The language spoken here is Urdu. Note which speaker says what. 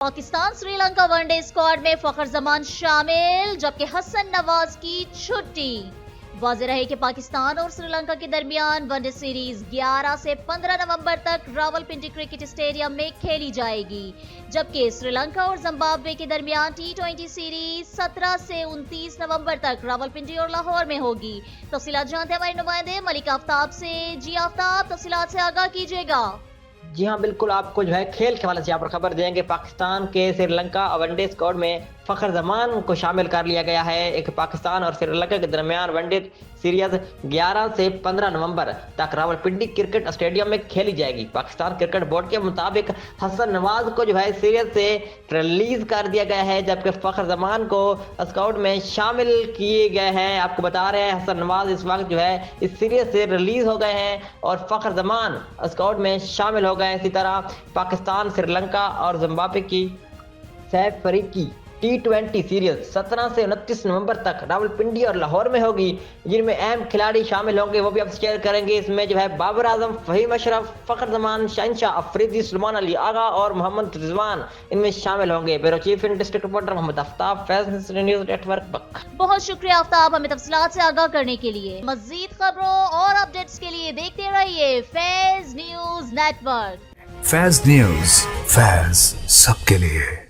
Speaker 1: Pakistan Sri Lanka one day squad میں فخر زمان شامل، جبکہ حسن نواز کی چھٹی۔ واضح رہے کہ پاکستان اور سری لنکا کے درمیان ون ڈے سیریز 11 سے 15 نومبر تک راولپنڈی کرکٹ اسٹیڈیم میں کھیلی جائے گی، جبکہ سری لنکا اور زمبابوے کے درمیان T20 سیریز 17 سے 29 نومبر تک راولپنڈی اور لاہور میں ہوگی۔ تفصیلات جانتے ہیں ہمارے نمائندے ملک آفتاب سے۔ جی آفتاب، تفصیلات سے آگاہ کیجیے گا۔
Speaker 2: جی ہاں بالکل، آپ کو کھیل کے حوالے سے یہاں پر خبر دیں گے۔ پاکستان کے Sri Lanka one day squad میں فخر زمان کو شامل کر لیا گیا ہے۔ ایک پاکستان اور سری لنکا کے درمیان ون ڈے سیریز 11 سے 15 نومبر تک راولپنڈی کرکٹ اسٹیڈیم میں کھیلی جائے گی۔ پاکستان کرکٹ بورڈ کے مطابق حسن نواز کو سیریز سے ریلیز کر دیا گیا ہے، جبکہ فخر زمان کو اسکواڈ میں شامل کیے گئے ہیں۔ آپ کو بتا رہے ہیں حسن نواز اس وقت اس سیریز سے ریلیز ہو گئے ہیں اور فخر زمان اسکواڈ میں شامل ہو گئے۔ اسی طرح پاکستان، سری لنکا اور زمبابوے کی سیف فریقی T20 سیریز 17 سے 29 نومبر تک راولپنڈی اور لاہور میں ہوگی، جن میں اہم کھلاڑی شامل ہوں گے، وہ بھی آپ شیئر کریں گے۔ اس میں بابر اعظم، فہیم اشرف، فخر زمان، شہنشاہ افریدی، سلمان علی آغا اور محمد رضوان ان میں شامل ہوں گے۔ بیورو چیف ڈسٹرکٹ رپورٹر محمد آفتاب، فیض نیوز نیٹ ورک بک۔
Speaker 1: بہت شکریہ آفتاب، ہمیں تفصیلات سے آگاہ کرنے کے لیے۔ مزید خبروں اور اپڈیٹس کے لیے دیکھتے رہیے فیض نیوز نیٹ ورک۔
Speaker 3: فیض نیوز، فیض سب کے لیے۔